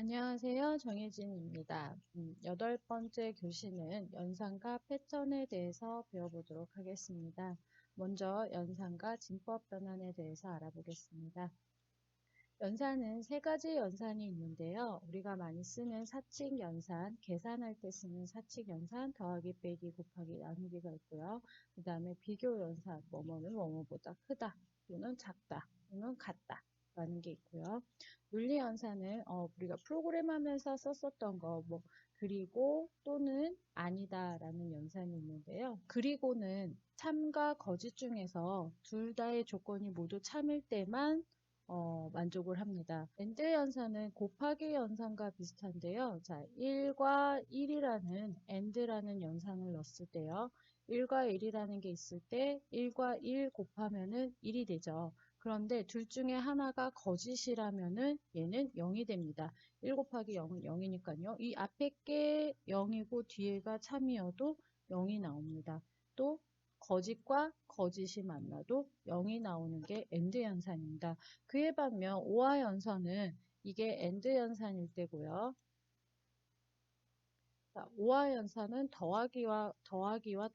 안녕하세요. 정혜진입니다. 8번째 교시는 연산과 패턴에 대해서 배워보도록 하겠습니다. 먼저 연산과 진법 변환에 대해서 알아보겠습니다. 연산은 세 가지 연산이 있는데요. 우리가 많이 쓰는 사칙 연산, 계산할 때 쓰는 사칙 연산, 더하기, 빼기, 곱하기, 나누기가 있고요. 그 다음에 비교 연산, 뭐뭐는 뭐뭐보다 크다, 또는 작다, 또는 같다 라는 게 있고요. 논리 연산은 우리가 프로그램 하면서 썼었던 거, 그리고 또는 아니다 라는 연산이 있는데요. 그리고는 참과 거짓 중에서 둘 다의 조건이 모두 참일 때만 만족을 합니다. AND 연산은 곱하기 연산과 비슷한데요. 자, 1과 1이라는 AND라는 연산을 넣었을 때요. 1과 1이라는 게 있을 때 1과 1 곱하면은 1이 되죠. 그런데 둘 중에 하나가 거짓이라면은 얘는 0이 됩니다. 1 곱하기 0은 0이니까요. 이 앞에 게 0이고 뒤에가 참이어도 0이 나옵니다. 또 거짓과 거짓이 만나도 0이 나오는 게 AND 연산입니다. 그에 반면 오화 연산은 이게 AND 연산일 때고요. 자, 오화 연산은 더하기와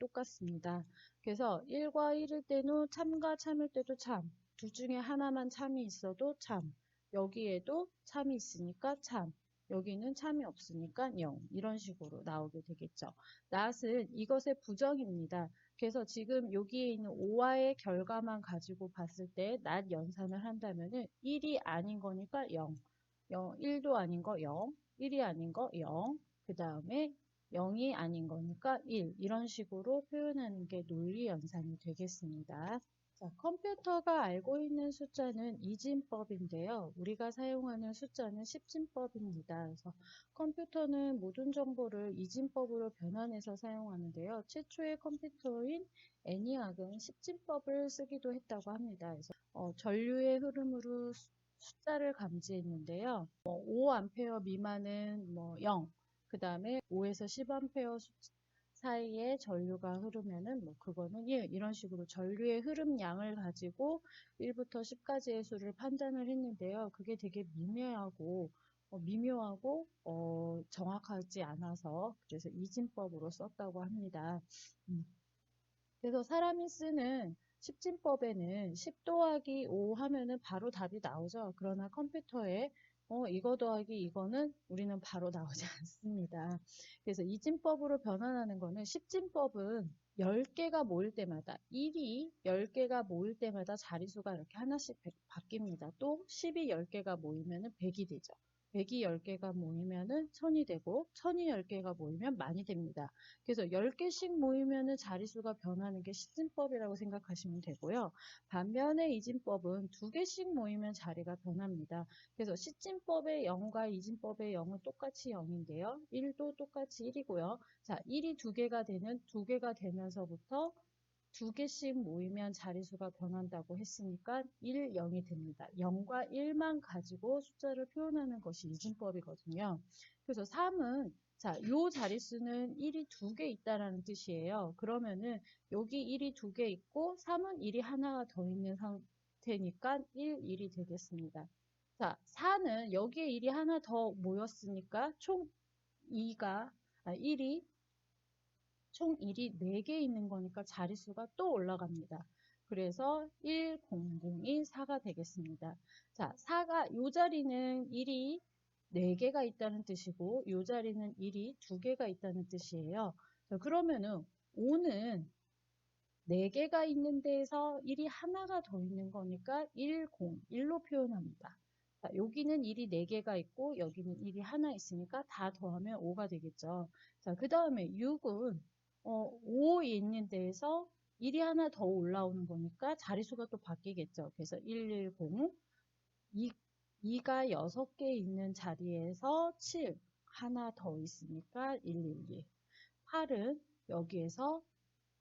똑같습니다. 그래서 1과 1일 때는 참과 참일 때도 참, 둘 중에 하나만 참이 있어도 참, 여기에도 참이 있으니까 참, 여기는 참이 없으니까 0, 이런 식으로 나오게 되겠죠. 낫은 이것의 부정입니다. 그래서 지금 여기에 있는 오화의 결과만 가지고 봤을 때 낫 연산을 한다면은 1이 아닌 거니까 0, 1도 아닌 거 0, 1이 아닌 거 0, 그 다음에 0이 아닌 거니까 1, 이런 식으로 표현하는 게 논리 연산이 되겠습니다. 자, 컴퓨터가 알고 있는 숫자는 이진법인데요. 우리가 사용하는 숫자는 십진법입니다. 그래서 컴퓨터는 모든 정보를 이진법으로 변환해서 사용하는데요. 최초의 컴퓨터인 애니악은 십진법을 쓰기도 했다고 합니다. 그래서 전류의 흐름으로 숫자를 감지했는데요. 5A 미만은 0, 그 다음에 5에서 10A 사이에 전류가 흐르면은 그거는 1, 이런 식으로 전류의 흐름량을 가지고 1부터 10까지의 수를 판단을 했는데요. 그게 되게 미묘하고 정확하지 않아서 그래서 이진법으로 썼다고 합니다. 그래서 사람이 쓰는 십진법에는 10 더하기 5 하면은 바로 답이 나오죠. 그러나 컴퓨터에 이거 더하기 이거는 우리는 바로 나오지 않습니다. 그래서 이진법으로 변환하는 거는 십진법은 10개가 모일 때마다 1이 10개가 모일 때마다 자리수가 이렇게 하나씩 바뀝니다. 또 10이 10개가 모이면 100이 되죠. 100이 10개가 모이면은 1000이 되고 1000이 10개가 모이면 만이 됩니다. 그래서 10개씩 모이면은 자리수가 변하는 게 십진법이라고 생각하시면 되고요. 반면에 이진법은 2개씩 모이면 자리가 변합니다. 그래서 십진법의 0과 이진법의 0은 똑같이 0인데요. 1도 똑같이 1이고요. 자, 1이 2개가 되는 2개가 되면서부터 2개씩 모이면 자리수가 변한다고 했으니까 1, 0이 됩니다. 0과 1만 가지고 숫자를 표현하는 것이 이진법이거든요. 그래서 3은 자, 요 자릿수는 1이 2개 있다라는 뜻이에요. 그러면은 여기 1이 2개 있고 3은 1이 하나가 더 있는 상태니까 1, 1이 되겠습니다. 자, 4는 여기에 1이 하나 더 모였으니까 총 1이 총 1이 4개 있는 거니까 자릿수가 또 올라갑니다. 그래서 1, 0, 0이 4가 되겠습니다. 자, 4가 요 자리는 1이 4개가 있다는 뜻이고 요 자리는 1이 2개가 있다는 뜻이에요. 자, 그러면은 5는 4개가 있는 데에서 1이 하나가 더 있는 거니까 1, 0, 1로 표현합니다. 자, 여기는 1이 4개가 있고 여기는 1이 하나 있으니까 다 더하면 5가 되겠죠. 자, 그 다음에 6은 5 있는 데에서 1이 하나 더 올라오는 거니까 자리수가 또 바뀌겠죠. 그래서 110, 2가 6개 있는 자리에서 7, 하나 더 있으니까 112. 8은 여기에서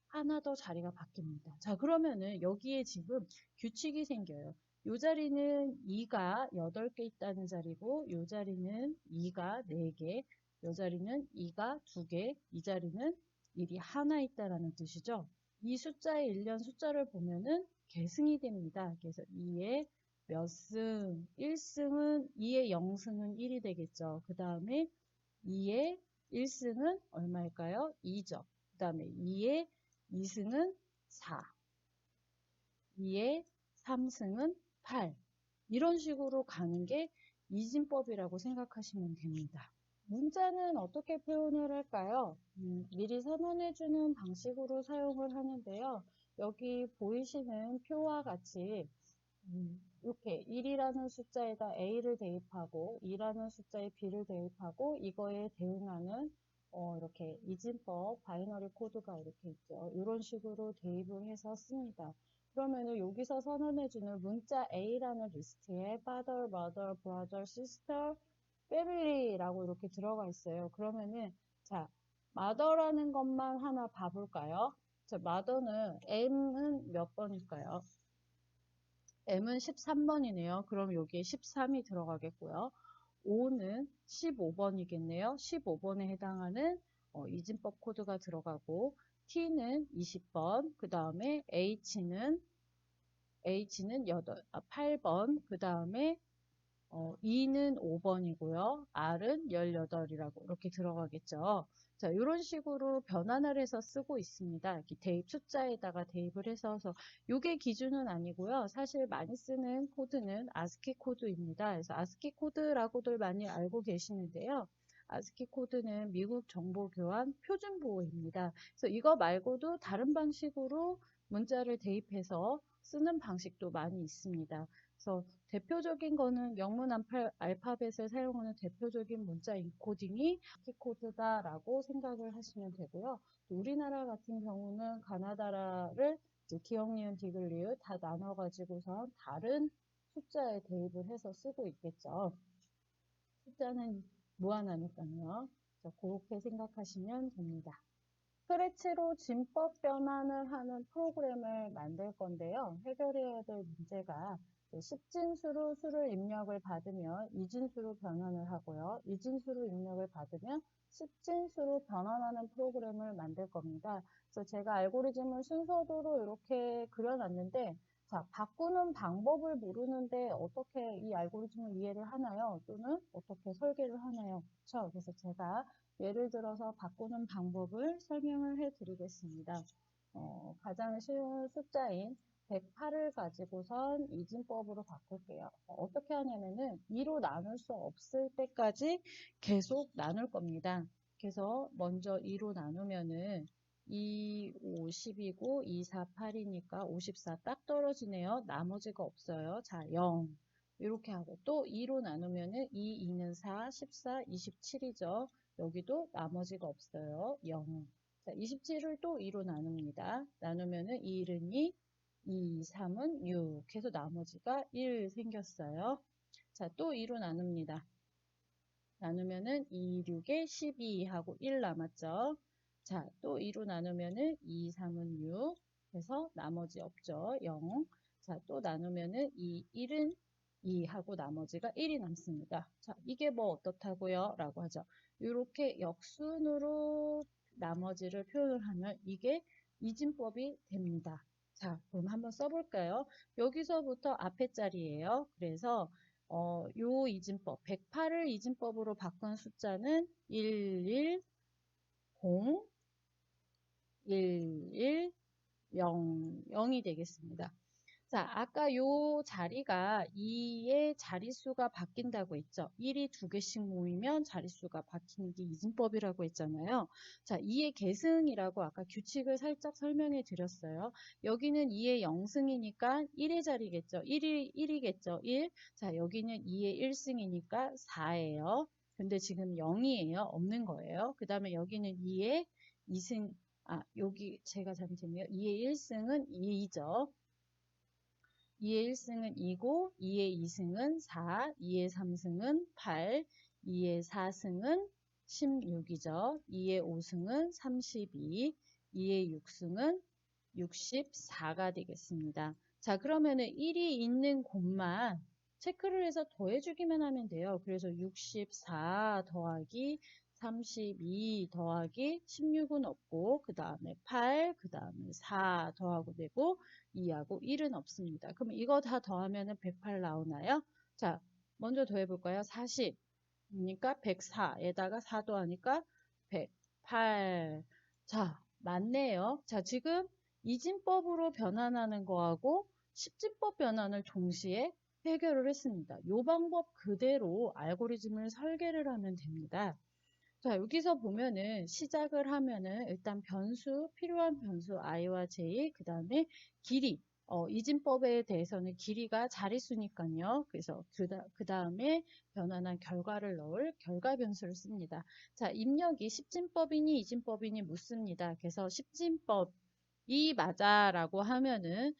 하나 더 자리가 바뀝니다. 자, 그러면은 여기에 지금 규칙이 생겨요. 이 자리는 2가 8개 있다는 자리고 이 자리는 2가 4개, 이 자리는 2가 2개, 이 자리는 1이 하나 있다라는 뜻이죠. 이 숫자의 일련 숫자를 보면은 계승이 됩니다. 그래서 2에 몇 승? 1승은 2의 0승은 1이 되겠죠. 그 다음에 2의 1승은 얼마일까요? 2죠. 그 다음에 2의 2승은 4. 2의 3승은 8. 이런 식으로 가는 게 이진법이라고 생각하시면 됩니다. 문자는 어떻게 표현을 할까요? 미리 선언해주는 방식으로 사용을 하는데요. 여기 보이시는 표와 같이 이렇게 1이라는 숫자에다 A를 대입하고 2라는 숫자에 B를 대입하고 이거에 대응하는 이렇게 이진법 바이너리 코드가 이렇게 있죠. 이런 식으로 대입을 해서 씁니다. 그러면은 여기서 선언해주는 문자 A라는 리스트에 father, mother, brother, sister, family라고 이렇게 들어가 있어요. 그러면은 자, mother라는 것만 하나 봐볼까요? 자, mother는 M은 몇 번일까요? M은 13번이네요. 그럼 여기에 13이 들어가겠고요. O는 15번이겠네요. 15번에 해당하는 이진법 코드가 들어가고 T는 20번, 그 다음에 H는 8번, 그 다음에 E는 5번이고요. R은 18이라고 이렇게 들어가겠죠. 자, 이런 식으로 변환을 해서 쓰고 있습니다. 이렇게 대입 숫자에다가 대입을 해서 이게 기준은 아니고요. 사실 많이 쓰는 코드는 아스키 코드입니다. 그래서 아스키 코드라고들 많이 알고 계시는데요. 아스키 코드는 미국 정보교환 표준보호입니다. 그래서 이거 말고도 다른 방식으로 문자를 대입해서 쓰는 방식도 많이 있습니다. 그래서 대표적인 거는 영문 알파벳을 사용하는 대표적인 문자 인코딩이 아스키 코드다라고 생각을 하시면 되고요. 우리나라 같은 경우는 가나다라를 기억, 니은, 디귿, 리을 다 나눠가지고선 다른 숫자에 대입을 해서 쓰고 있겠죠. 숫자는 무한하니까요. 그렇게 생각하시면 됩니다. 스크래치로 진법 변환을 하는 프로그램을 만들 건데요. 해결해야 될 문제가 10진수로 수를 입력을 받으면 2진수로 변환을 하고요. 2진수로 입력을 받으면 10진수로 변환하는 프로그램을 만들 겁니다. 그래서 제가 알고리즘을 순서대로 이렇게 그려놨는데 자, 바꾸는 방법을 모르는데 어떻게 이 알고리즘을 이해를 하나요? 또는 어떻게 설계를 하나요? 그렇죠? 그래서 제가 예를 들어서 바꾸는 방법을 설명을 해 드리겠습니다. 가장 쉬운 숫자인 108을 가지고선 이진법으로 바꿀게요. 어떻게 하냐면은 2로 나눌 수 없을 때까지 계속 나눌 겁니다. 그래서 먼저 2로 나누면은 2, 50이고 2, 4, 8이니까 54 딱 떨어지네요. 나머지가 없어요. 자, 0. 이렇게 하고 또 2로 나누면은 2, 2는 4, 14, 27이죠. 여기도 나머지가 없어요. 0. 자, 27을 또 2로 나눕니다. 나누면은 2는 2, 2, 3은 6. 해서 나머지가 1 생겼어요. 자, 또 2로 나눕니다. 나누면은 2, 6에 12 하고 1 남았죠. 자, 또 2로 나누면은 2, 3은 6. 해서 나머지 없죠. 0. 자, 또 나누면은 2, 1은 2 하고 나머지가 1이 남습니다. 자, 이게 뭐 어떻다고요? 라고 하죠. 이렇게 역순으로 나머지를 표현을 하면 이게 이진법이 됩니다. 자, 그럼 한번 써볼까요? 여기서부터 앞에 자리예요. 그래서 요 이진법, 108을 이진법으로 바꾼 숫자는 110, 11, 0, 0이 되겠습니다. 자, 아까 요 자리가 2의 자릿수가 바뀐다고 했죠. 1이 두 개씩 모이면 자릿수가 바뀌는 게 이진법이라고 했잖아요. 자, 2의 계승이라고 아까 규칙을 살짝 설명해 드렸어요. 여기는 2의 0승이니까 1의 자리겠죠. 1이겠죠. 1. 자, 여기는 2의 1승이니까 4예요. 근데 지금 0이에요. 없는 거예요. 그 다음에 여기는 2의 2승, 여기 제가 잘못했네요. 2의 1승은 2죠. 2의 1승은 2고 2의 2승은 4, 2의 3승은 8, 2의 4승은 16이죠. 2의 5승은 32, 2의 6승은 64가 되겠습니다. 자, 그러면은 1이 있는 곳만 체크를 해서 더해주기만 하면 돼요. 그래서 64 더하기 32 더하기 16은 없고, 그 다음에 8, 그 다음에 4 더하고 되고, 2하고 1은 없습니다. 그럼 이거 다 더하면 108 나오나요? 자, 먼저 더해볼까요? 40. 그러니까 104에다가 4 더하니까 108. 자, 맞네요. 자, 지금 이진법으로 변환하는 거하고 십진법 변환을 동시에 해결을 했습니다. 이 방법 그대로 알고리즘을 설계를 하면 됩니다. 자, 여기서 보면은 시작을 하면은 일단 변수, 필요한 변수 i와 j, 그 다음에 길이. 이진법에 대해서는 길이가 자릿수니까요. 그래서 그 다음에 변환한 결과를 넣을 결과 변수를 씁니다. 자, 입력이 십진법이니 이진법이니 묻습니다. 그래서 십진법이 맞아라고 하면은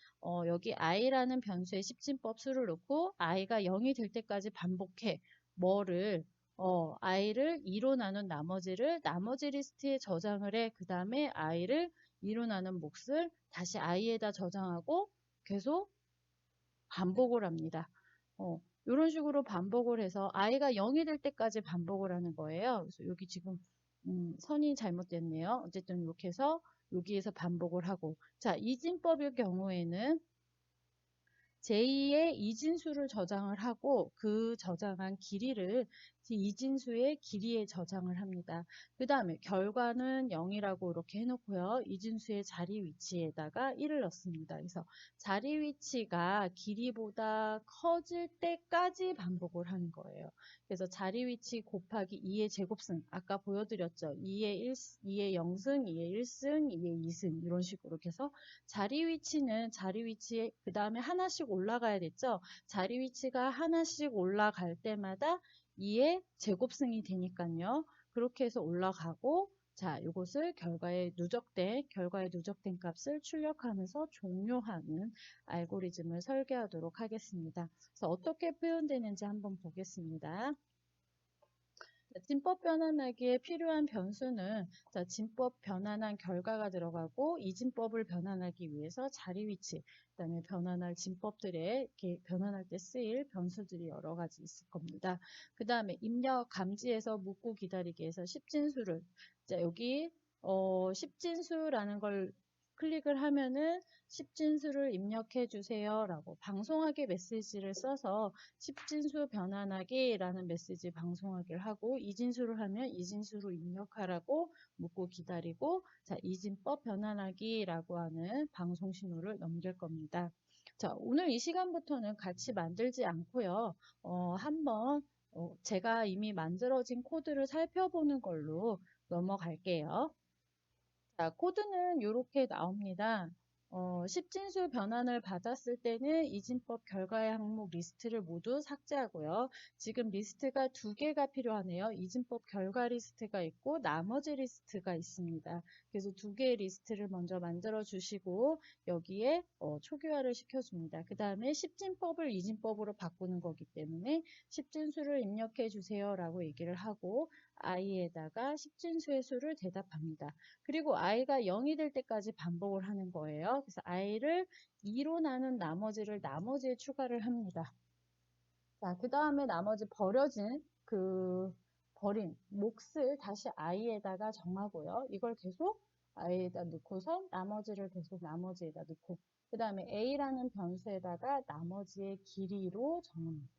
여기 i라는 변수에 십진법 수를 넣고 i가 0이 될 때까지 반복해. 뭐를 i를 2로 나눈 나머지를 나머지 리스트에 저장을 해. 그 다음에 i를 2로 나눈 몫을 다시 i에다 저장하고 계속 반복을 합니다. 이런 식으로 반복을 해서 i가 0이 될 때까지 반복을 하는 거예요. 그래서 여기 지금 선이 잘못됐네요. 어쨌든 이렇게 해서 여기에서 반복을 하고, 자, 이진법의 경우에는 제2의 이진수를 저장을 하고 그 저장한 길이를 이진수의 길이에 저장을 합니다. 그 다음에 결과는 0이라고 이렇게 해놓고요. 이진수의 자리 위치에다가 1을 넣습니다. 그래서 자리 위치가 길이보다 커질 때까지 반복을 하는 거예요. 그래서 자리 위치 곱하기 2의 제곱승, 아까 보여드렸죠. 2의 0승, 2의 1승, 2의 2승 이런 식으로 해서 자리 위치는 자리 위치에 그 다음에 하나씩 올라가야 됐죠. 자리 위치가 하나씩 올라갈 때마다 2의 제곱승이 되니까요. 그렇게 해서 올라가고, 자, 이것을 결과에 누적된 값을 출력하면서 종료하는 알고리즘을 설계하도록 하겠습니다. 그래서 어떻게 표현되는지 한번 보겠습니다. 진법 변환하기에 필요한 변수는, 자, 진법 변환한 결과가 들어가고 이진법을 변환하기 위해서 자리 위치, 그다음에 변환할 진법들에 이렇게 변환할 때 쓰일 변수들이 여러 가지 있을 겁니다. 그 다음에 입력 감지해서 묻고 기다리기 해서 십진수를, 자, 여기 십진수라는 걸 클릭을 하면은 십진수를 입력해 주세요 라고 방송하기 메시지를 써서 십진수 변환하기라는 메시지 방송하기를 하고, 이진수를 하면 이진수로 입력하라고 묻고 기다리고, 자, 이진법 변환하기라고 하는 방송 신호를 넘길 겁니다. 자, 오늘 이 시간부터는 같이 만들지 않고요. 한번 제가 이미 만들어진 코드를 살펴보는 걸로 넘어갈게요. 자, 코드는 이렇게 나옵니다. 십진수 변환을 받았을 때는 이진법 결과의 항목 리스트를 모두 삭제하고요. 지금 리스트가 두 개가 필요하네요. 이진법 결과 리스트가 있고 나머지 리스트가 있습니다. 그래서 두 개의 리스트를 먼저 만들어 주시고 여기에 초기화를 시켜줍니다. 그 다음에 십진법을 이진법으로 바꾸는 거기 때문에 십진수를 입력해 주세요 라고 얘기를 하고 i에다가 십진수의 수를 대답합니다. 그리고 i가 0이 될 때까지 반복을 하는 거예요. 그래서 i를 2로 나눈 나머지를 나머지에 추가를 합니다. 자, 그 다음에 나머지 버린 몫을 다시 i에다가 정하고요. 이걸 계속 i에다 넣고서 나머지를 계속 나머지에다 넣고, 그 다음에 a라는 변수에다가 나머지의 길이로 정합니다.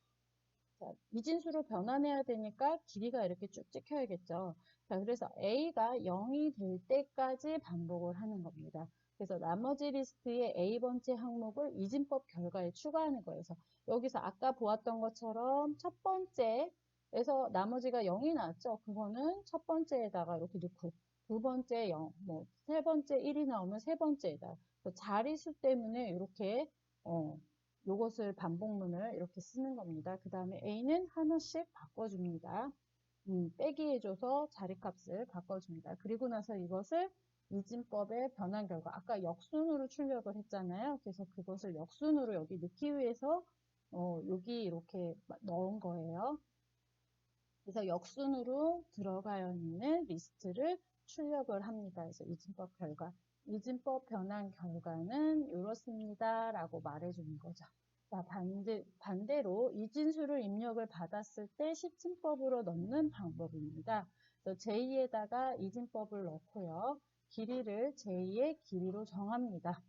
자, 이진수로 변환해야 되니까 길이가 이렇게 쭉 찍혀야겠죠. 자, 그래서 A가 0이 될 때까지 반복을 하는 겁니다. 그래서 나머지 리스트의 A번째 항목을 이진법 결과에 추가하는 거예요. 그래서 여기서 아까 보았던 것처럼 첫 번째에서 나머지가 0이 나왔죠. 그거는 첫 번째에다가 이렇게 넣고, 두 번째 0, 세 번째 1이 나오면 세 번째에다. 자리수 때문에 이렇게 요것을 반복문을 이렇게 쓰는 겁니다. 그 다음에 A는 하나씩 바꿔줍니다. 빼기 해줘서 자리값을 바꿔줍니다. 그리고 나서 이것을 이진법의 변환 결과, 아까 역순으로 출력을 했잖아요. 그래서 그것을 역순으로 여기 넣기 위해서 여기 이렇게 넣은 거예요. 그래서 역순으로 들어가 있는 리스트를 출력을 합니다. 그래서 이진법 결과, 이진법 변환 결과는 이렇습니다 라고 말해주는 거죠. 자, 반대로 이진수를 입력을 받았을 때 십진법으로 넣는 방법입니다. 그래서 j2에다가 이진법을 넣고요. 길이를 j2의 길이로 정합니다.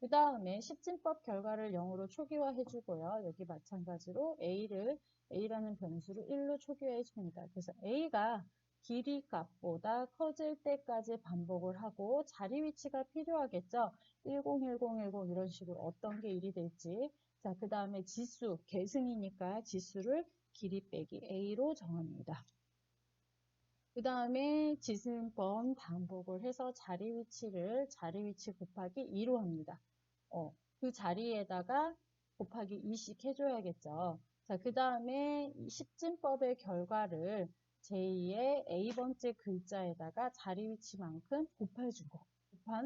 그 다음에 십진법 결과를 0으로 초기화해 주고요. 여기 마찬가지로 a라는 변수를 1로 초기화해 줍니다. 그래서 a가 길이 값보다 커질 때까지 반복을 하고 자리 위치가 필요하겠죠. 10, 10, 10 이런 식으로 어떤 게 1이 될지. 자, 그 다음에 지수, 계승이니까 지수를 길이 빼기 a로 정합니다. 그 다음에 지수번 반복을 해서 자리 위치 곱하기 2로 합니다. 그 자리에다가 곱하기 2씩 해줘야겠죠. 자, 그 다음에 십진법의 결과를 제2의 A번째 글자에다가 자리 위치만큼 곱한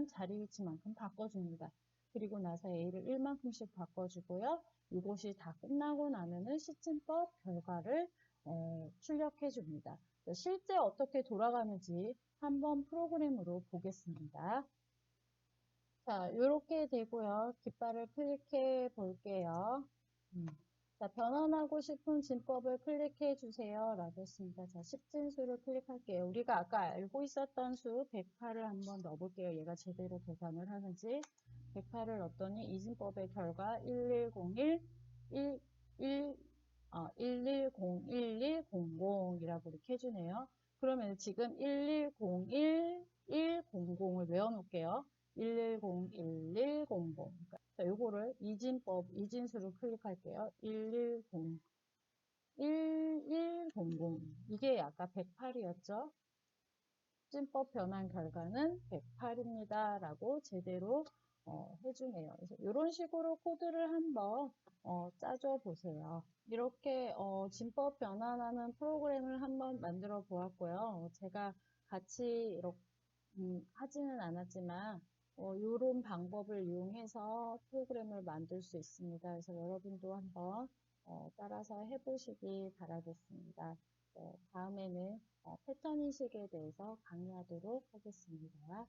자리 위치만큼 바꿔줍니다. 그리고 나서 A를 1만큼씩 바꿔주고요. 이것이 다 끝나고 나면은 십진법 결과를 출력해 줍니다. 실제 어떻게 돌아가는지 한번 프로그램으로 보겠습니다. 자, 이렇게 되고요. 깃발을 클릭해 볼게요. 자, 변환하고 싶은 진법을 클릭해 주세요. 라고 했습니다. 자, 십진수를 클릭할게요. 우리가 아까 알고 있었던 수 108을 한번 넣어볼게요. 얘가 제대로 계산을 하는지. 108을 넣었더니 이진법의 결과 1101, 110110이라고 이렇게 해주네요. 그러면 지금 110110을 외워놓을게요. 1101100. 자, 요거를 이진수로 클릭할게요. 1100. 이게 아까 108이었죠? 찜법 변환 결과는 108입니다. 라고 제대로 해주네요. 그래서 이런 식으로 코드를 한번 짜줘 보세요. 이렇게 진법 변환하는 프로그램을 한번 만들어 보았고요. 제가 같이 이렇게 하지는 않았지만 이런 방법을 이용해서 프로그램을 만들 수 있습니다. 그래서 여러분도 한번 따라서 해보시기 바라겠습니다. 다음에는 패턴 인식에 대해서 강의하도록 하겠습니다.